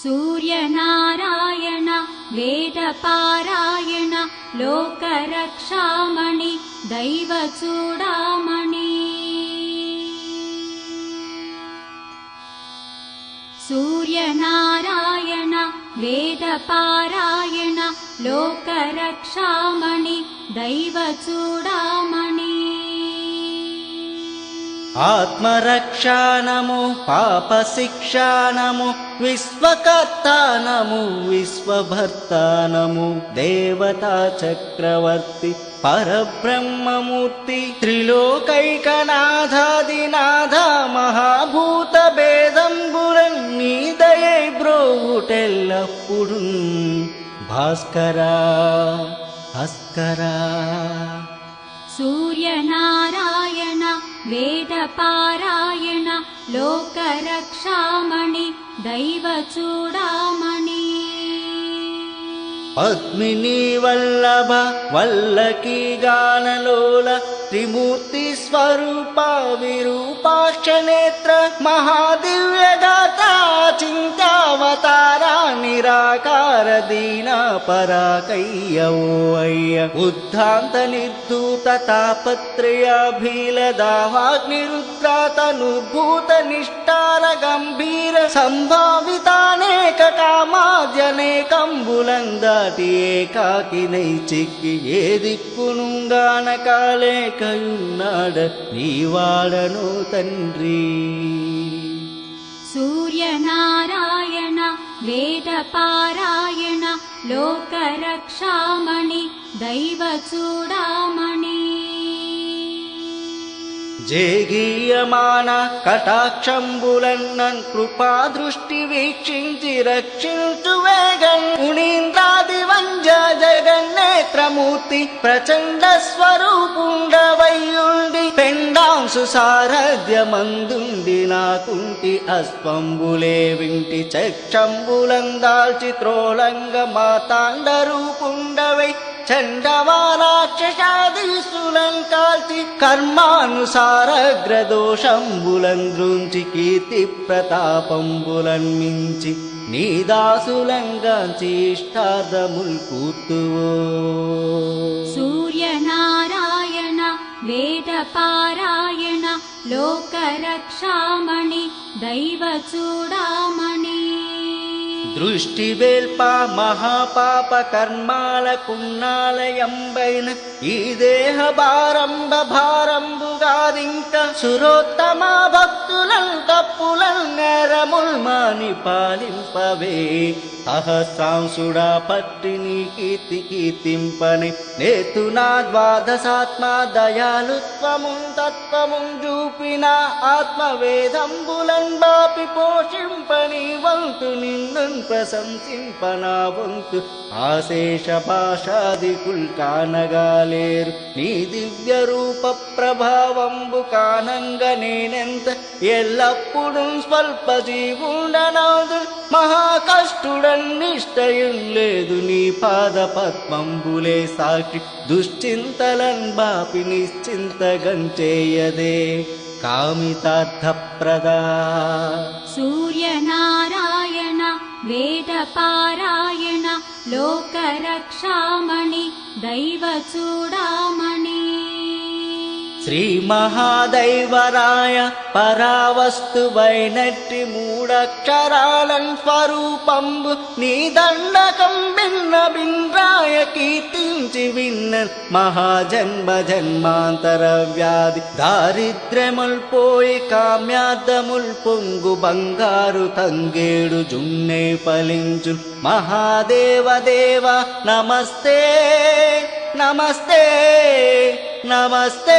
सूर्यनारायण वेदपारायण लोकरक्षामणि दैवचूडामणि सूर्यनारायण वेदपारायण लोकरक्षामणि दैवचूडामणि ఆత్మరక్షానము పాపశిక్షానము విశ్వకర్తానము విశ్వభర్తానము దేవతా చక్రవర్తి పరబ్రహ్మమూర్తి త్రిలోకైకనాథాదినాథ మహాభూత భేదంబులన్ నీదయై బ్రోవుటెల్లప్పుడు భాస్కరా భాస్కరా सूर्यनारायण वेदपारायण लोकरक्षामणि दैवचूडामणि పద్మినీ వల్లభ వల్లకీ గానలోల త్రిమూర్తి స్వరూప విరూపాక్ష నేత్ర మహాదివ్య గాత చింతావతార నిరాకార దీనా పరాకయ్య ఓ అయ్య ఉద్ధాంత నిర్ధూత తాపత్రయాభీల దావాగ్నిరుద్రాతనుభూత నిష్ఠార గంభీర సంభావితానేక కామాద్యనేకంబులందాటి ఏకాకినై చిక్కి ఏ దిక్కునుగానకాలేకయున్నాడ నీవాడను తండ్రి सूर्यनारायण वेदपारायण लोकरक्षामणि दैवचूडामणि జేగీయమాన కటాక్షంబులన్నన్ కృపా దృష్టి వీక్షించి రక్షించు వేగన్ మునీంద్రాది వంజ జగన్నేత్రమూర్తి ప్రచండ స్వరూపుండవయ్యుండి పెండాంసు సారథ్యమందుండి నాకుంటి అస్వంబులే వింటి చక్షంబులందాల్చి త్రోలంగ మాతాండ రూపుండవై చండవారాక్షసాదిసులం కాల్చి కర్మానుసారగ్రదోషంబులం దృంచి కీర్తి ప్రతాపంబులన్ మించి నీ దాసులంగాంచి ఇష్టార్థముల్ కూర్తువో सूर्यनारायण वेदपारायण लोकरक्षामणि दैवचूडामणि దృష్టి వేల్ప మహాపాప కర్మాల కున్నాలయంబైన ఈ దేహ భారంభ భారంబుగాదింక సురోత్తమ భక్తులం తప్పులం నేరముల్ మాని పాలింపవే సహస్రాంశుడా పట్టి నీ కీర్తి కీర్తింపని నేతునా ద్వాదశాత్మ దయాలుత్వమున్ తత్వమున్ చూపిన ఆత్మవేదంబులన్ బాపి పోషింపని వంతు నిన్ను ప్రశంసింపనా వంతు ఆశేష భాషాదికుల్ కానగాలేరు నీ దివ్య రూప ప్రభావంబు కానంగ నేనెంత ఎల్లప్పుడూ స్వల్ప జీవుండనాదు మహాకష్టుడన్ నిష్టయం లేదు నీ పాద పద్మంబులే సాక్షి దుశ్చింతలన్ బాపి నిశ్చింతగంచేయదే కామితార్థప్రదా सूर्यनारायण वेदपारायण लोकरक्षामणि दैवचूडामणि శ్రీ మహాదైవరాయ పరావస్తువైనట్టి మూడక్షరాలన్ స్వరూపంబు నీ దండకం భిన్న భిన్రాయ కీర్తించి విన్న మహాజన్మ జన్మాంతర వ్యాధి దారిద్ర్యముల్ పోయి కామ్యార్థముల్ పొంగు బంగారు తంగేడు జున్నే ఫలించు మహాదేవ దేవ నమస్తే నమస్తే నమస్తే